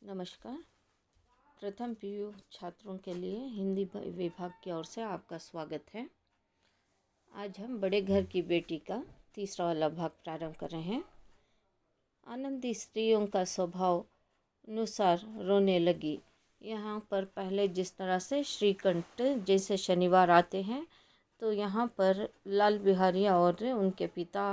नमस्कार। प्रथम पीयू छात्रों के लिए हिंदी विभाग की ओर से आपका स्वागत है। आज हम बड़े घर की बेटी का तीसरा वाला भाग प्रारंभ कर रहे हैं। आनंदी स्त्रियों का स्वभाव अनुसार रोने लगी। यहाँ पर पहले जिस तरह से श्रीकंठ जैसे शनिवार आते हैं तो यहाँ पर लाल बिहारी और उनके पिता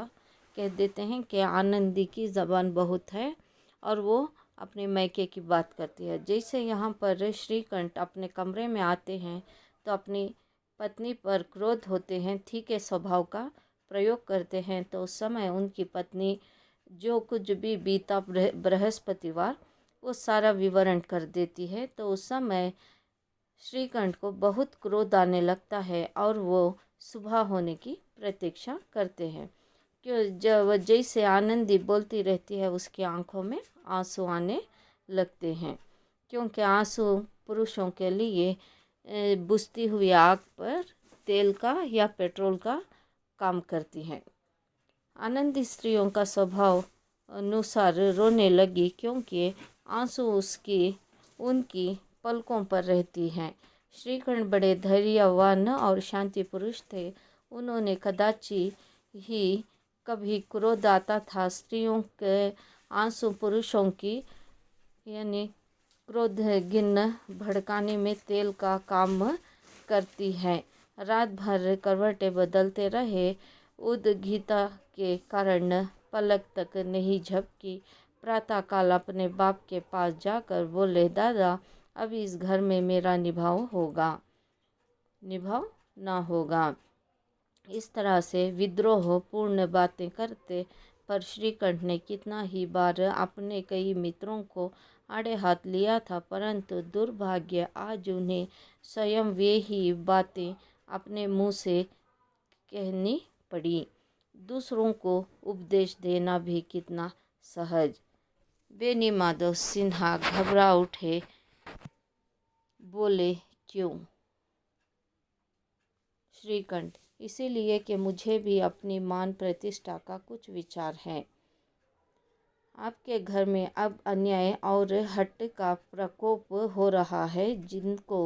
कह देते हैं कि आनंदी की ज़बान बहुत है और वो अपने मैके की बात करती है। जैसे यहाँ पर श्रीकंठ अपने कमरे में आते हैं तो अपनी पत्नी पर क्रोध होते हैं, तीखे स्वभाव का प्रयोग करते हैं, तो उस समय उनकी पत्नी जो कुछ भी बीता बृहस्पतिवार वो सारा विवरण कर देती है। तो उस समय श्रीकंठ को बहुत क्रोध आने लगता है और वो सुबह होने की प्रतीक्षा करते हैं। क्यों जब जैसे आनंदी बोलती रहती है उसकी आंखों में आंसू आने लगते हैं, क्योंकि आंसू पुरुषों के लिए बुझती हुई आग पर तेल का या पेट्रोल का काम करती हैं। आनंदी स्त्रियों का स्वभाव अनुसार रोने लगी क्योंकि आंसू उनकी पलकों पर रहती हैं। श्रीकंठ बड़े धैर्यवान और शांति पुरुष थे। उन्होंने कदाची ही कभी क्रोध आता था। स्त्रियों के आंसू पुरुषों की यानी क्रोध गिन भड़काने में तेल का काम करती है। रात भर करवटें बदलते रहे। उद्गीता के कारण पलक तक नहीं झपकी। प्रातःकाल अपने बाप के पास जाकर बोले, दादा अब इस घर में मेरा निभाव ना होगा। इस तरह से विद्रोह पूर्ण बातें करते पर श्रीकंठ ने कितना ही बार अपने कई मित्रों को आड़े हाथ लिया था, परंतु दुर्भाग्य आज उन्हें स्वयं वे ही बातें अपने मुंह से कहनी पड़ी। दूसरों को उपदेश देना भी कितना सहज। बेनी माधव सिन्हा घबरा उठे, बोले, क्यों? श्रीकंठ, इसीलिए कि मुझे भी अपनी मान प्रतिष्ठा का कुछ विचार है। आपके घर में अब अन्याय और हट का प्रकोप हो रहा है। जिनको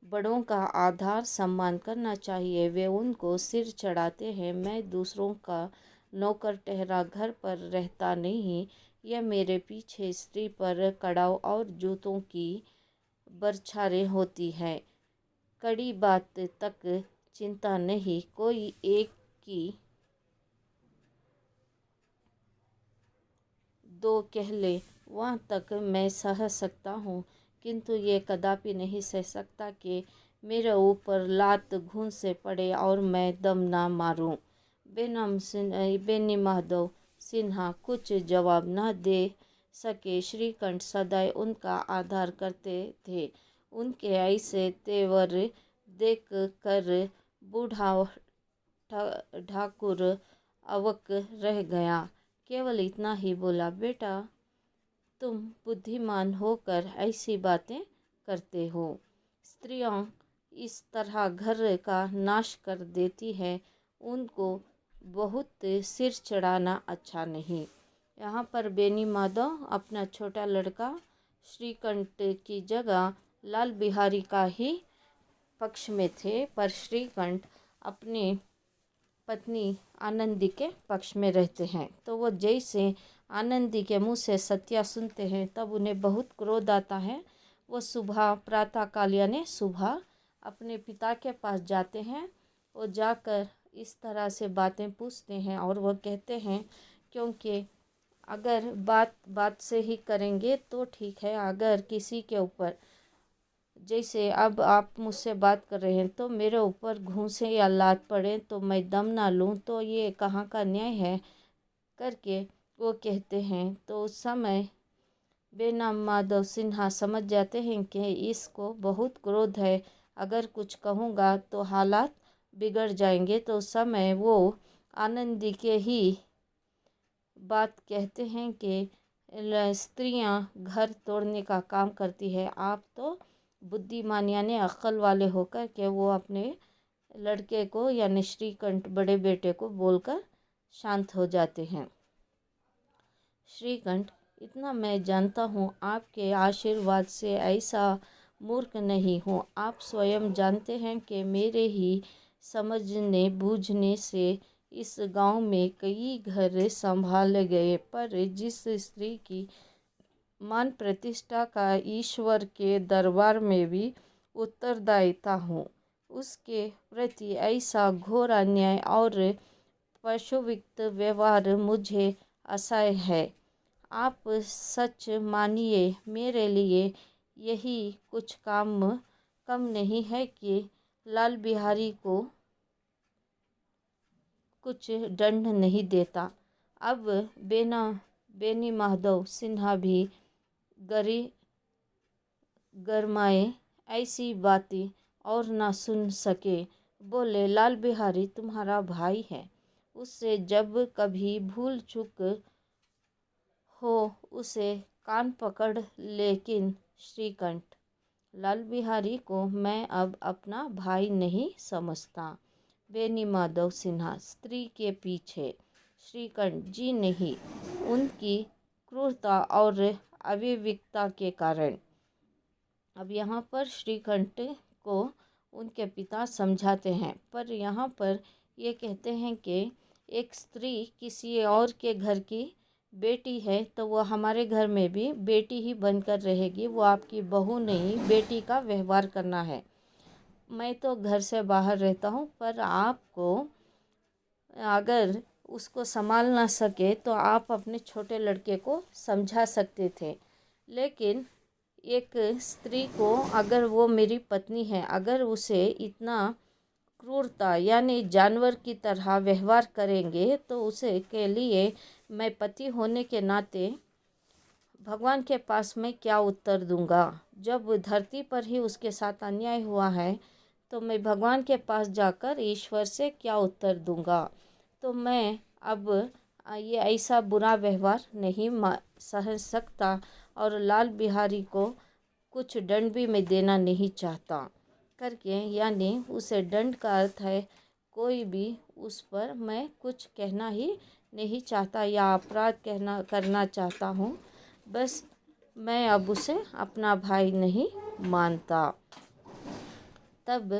बड़ों का आदर सम्मान करना चाहिए वे उनको सिर चढ़ाते हैं। मैं दूसरों का नौकर ठहरा घर पर रहता नहीं। यह मेरे पीछे स्त्री पर कड़ाव और जूतों की बरछारें होती है। कड़ी बात तक चिंता नहीं, कोई एक की दो कह ले वहाँ तक मैं सह सकता हूँ, किंतु ये कदापि नहीं सह सकता कि मेरे ऊपर लात घूंस से पड़े और मैं दम ना मारूं। बेनी माधव सिन्हा कुछ जवाब न दे सके। श्रीकंठ सदैव उनका आदर करते थे। उनके ऐसे तेवर देख कर बूढ़ा ठाकुर अवक रह गया। केवल इतना ही बोला, बेटा तुम बुद्धिमान होकर ऐसी बातें करते हो। स्त्रियां इस तरह घर का नाश कर देती हैं, उनको बहुत सिर चढ़ाना अच्छा नहीं। यहाँ पर बेनी माधव अपना छोटा लड़का श्रीकंठ की जगह लाल बिहारी का ही पक्ष में थे, पर श्रीकंठ अपनी पत्नी आनंदी के पक्ष में रहते हैं। तो वो जैसे आनंदी के मुंह से सत्या सुनते हैं तब उन्हें बहुत क्रोध आता है। वो सुबह प्रातःकाल यानी सुबह अपने पिता के पास जाते हैं। वो जाकर इस तरह से बातें पूछते हैं और वो कहते हैं, क्योंकि अगर बात से ही करेंगे तो ठीक है, अगर किसी के ऊपर जैसे अब आप मुझसे बात कर रहे हैं तो मेरे ऊपर घूंसे या लात पड़े तो मैं दम ना लूं तो ये कहाँ का न्याय है करके वो कहते हैं। तो उस समय बेना माधव सिन्हा समझ जाते हैं कि इसको बहुत क्रोध है, अगर कुछ कहूँगा तो हालात बिगड़ जाएंगे। तो उस समय वो आनंदी के ही बात कहते हैं कि स्त्रियां घर तोड़ने का काम करती है। आप तो बुद्धिमान यानी अक्ल वाले होकर के वो अपने लड़के को यानी श्रीकंठ बड़े बेटे को बोलकर शांत हो जाते हैं। श्रीकंठ, इतना मैं जानता हूँ, आपके आशीर्वाद से ऐसा मूर्ख नहीं हूँ। आप स्वयं जानते हैं कि मेरे ही समझने बूझने से इस गांव में कई घर संभाले गए, पर जिस स्त्री की मान प्रतिष्ठा का ईश्वर के दरबार में भी उत्तरदायिता हूँ, उसके प्रति ऐसा घोर अन्याय और पशुविक्त व्यवहार मुझे असह्य है। आप सच मानिए, मेरे लिए यही कुछ कम नहीं है कि लाल बिहारी को कुछ दंड नहीं देता। अब बेनी माधव सिन्हा भी गरी गरमाए ऐसी बातें और ना सुन सके। बोले, लाल बिहारी तुम्हारा भाई है, उससे जब कभी भूल चूक हो उसे कान पकड़। लेकिन श्रीकंठ, लाल बिहारी को मैं अब अपना भाई नहीं समझता। बेनी माधव सिन्हा, स्त्री के पीछे। श्रीकंठ जी नहीं, उनकी क्रूरता और अविवेकता के कारण। अब यहाँ पर श्रीकंठ को उनके पिता समझाते हैं, पर यहाँ पर ये कहते हैं कि एक स्त्री किसी और के घर की बेटी है तो वो हमारे घर में भी बेटी ही बनकर रहेगी, वो आपकी बहू नहीं, बेटी का व्यवहार करना है। मैं तो घर से बाहर रहता हूँ, पर आपको अगर उसको संभाल ना सके तो आप अपने छोटे लड़के को समझा सकते थे। लेकिन एक स्त्री को, अगर वो मेरी पत्नी है, अगर उसे इतना क्रूरता यानी जानवर की तरह व्यवहार करेंगे तो उसे के लिए मैं पति होने के नाते भगवान के पास मैं क्या उत्तर दूंगा। जब धरती पर ही उसके साथ अन्याय हुआ है तो मैं भगवान के पास जाकर ईश्वर से क्या उत्तर दूंगा। तो मैं अब ये ऐसा बुरा व्यवहार नहीं सह सकता और लाल बिहारी को कुछ दंड भी मैं देना नहीं चाहता करके, यानी उसे दंड का अर्थ है कोई भी उस पर मैं कुछ कहना ही नहीं चाहता या अपराध करना चाहता हूँ। बस मैं अब उसे अपना भाई नहीं मानता। तब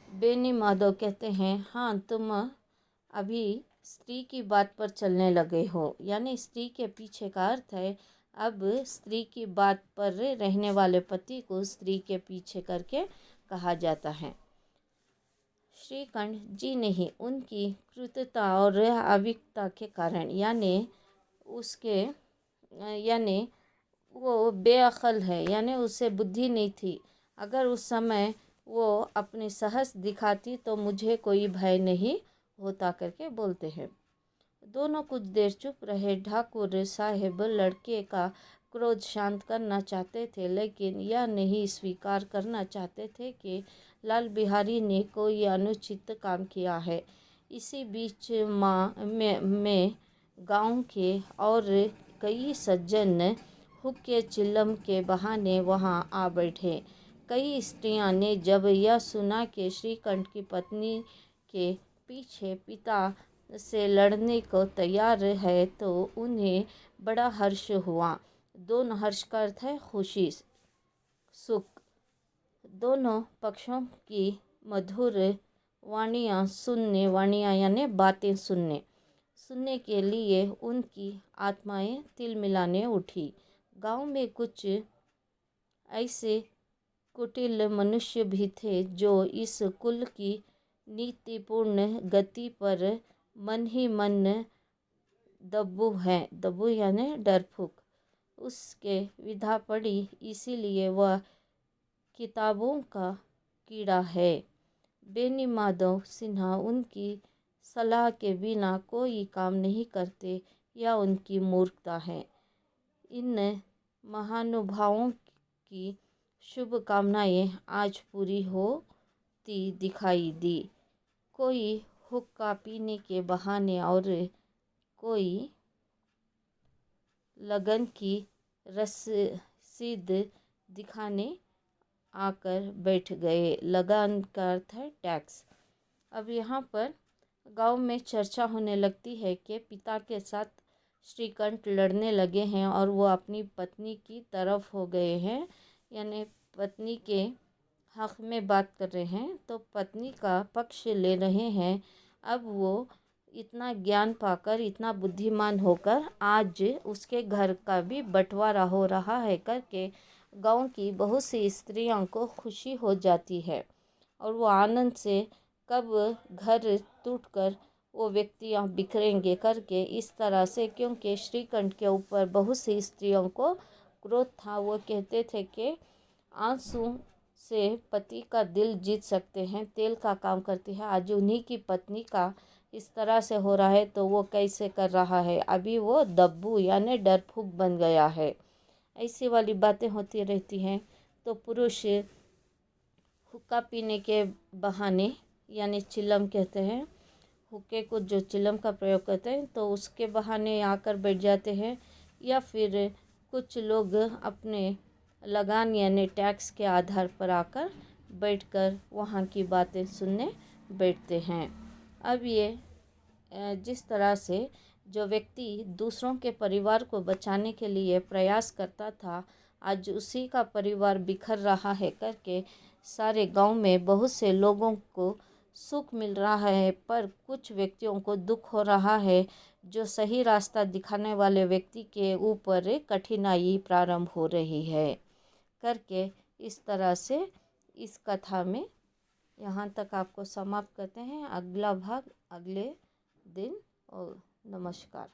बेनी माधव कहते हैं, हाँ तुम अभी स्त्री की बात पर चलने लगे हो, यानी स्त्री के पीछे का अर्थ है अब स्त्री की बात पर रहने वाले पति को स्त्री के पीछे करके कहा जाता है। श्रीकंठ जी नहीं, उनकी क्रूरता और अविवेकता के कारण, यानी वो बेअक्ल है, यानी उसे बुद्धि नहीं थी। अगर उस समय वो अपनी साहस दिखाती तो मुझे कोई भय नहीं होता करके बोलते हैं। दोनों कुछ देर चुप रहे। ठाकुर साहेब लड़के का क्रोध शांत करना चाहते थे, लेकिन यह नहीं स्वीकार करना चाहते थे कि लाल बिहारी ने कोई अनुचित काम किया है। इसी बीच में गांव के और कई सज्जन हुक्के चिल्लम के बहाने वहां आ बैठे। कई स्त्रियां ने जब यह सुना कि श्रीकंठ की पत्नी के पीछे पिता से लड़ने को तैयार है तो उन्हें बड़ा हर्ष हुआ। दोनों, हर्ष का अर्थ है खुशी, सुख। दोनों पक्षों की मधुर वाणियाँ यानी बातें सुनने के लिए उनकी आत्माएं तिलमिलाने उठी। गांव में कुछ ऐसे कुटिल मनुष्य भी थे जो इस कुल की नीतिपूर्ण गति पर मन ही मन दब्बू यानी डरपोक उसके विधा पड़ी, इसीलिए वह किताबों का कीड़ा है। बेनी माधव सिन्हा उनकी सलाह के बिना कोई काम नहीं करते, यह उनकी मूर्खता है। इन महानुभावों की शुभ कामनाएं आज पूरी होती दिखाई दी। कोई हुक्का पीने के बहाने और कोई लगन की रसीद दिखाने आकर बैठ गए। लगान का अर्थ है टैक्स। अब यहाँ पर गांव में चर्चा होने लगती है कि पिता के साथ श्रीकंठ लड़ने लगे हैं और वो अपनी पत्नी की तरफ हो गए हैं, यानी पत्नी के हक़ में बात कर रहे हैं, तो पत्नी का पक्ष ले रहे हैं। अब वो इतना ज्ञान पाकर, इतना बुद्धिमान होकर आज उसके घर का भी बंटवारा हो रहा है करके गांव की बहुत सी स्त्रियों को खुशी हो जाती है और वो आनंद से कब घर टूटकर वो व्यक्तियाँ बिखरेंगे करके इस तरह से, क्योंकि श्रीकंठ के ऊपर बहुत सी स्त्रियों को क्रोध था। वो कहते थे कि आंसू से पति का दिल जीत सकते हैं, तेल का काम करती है। आज उन्हीं की पत्नी का इस तरह से हो रहा है तो वो कैसे कर रहा है, अभी वो दब्बू यानी डरफूक बन गया है। ऐसी वाली बातें होती रहती हैं। तो पुरुष हुक्का पीने के बहाने, यानी चिलम कहते हैं, हुक्के को जो चिलम का प्रयोग करते हैं, तो उसके बहाने आकर बैठ जाते हैं, या फिर कुछ लोग अपने लगान यानी टैक्स के आधार पर आकर बैठकर वहाँ की बातें सुनने बैठते हैं। अब ये जिस तरह से जो व्यक्ति दूसरों के परिवार को बचाने के लिए प्रयास करता था, आज उसी का परिवार बिखर रहा है करके सारे गांव में बहुत से लोगों को सुख मिल रहा है, पर कुछ व्यक्तियों को दुख हो रहा है। जो सही रास्ता दिखाने वाले व्यक्ति के ऊपर कठिनाई प्रारंभ हो रही है करके इस तरह से इस कथा में यहाँ तक आपको समाप्त करते हैं। अगला भाग अगले दिन। और नमस्कार।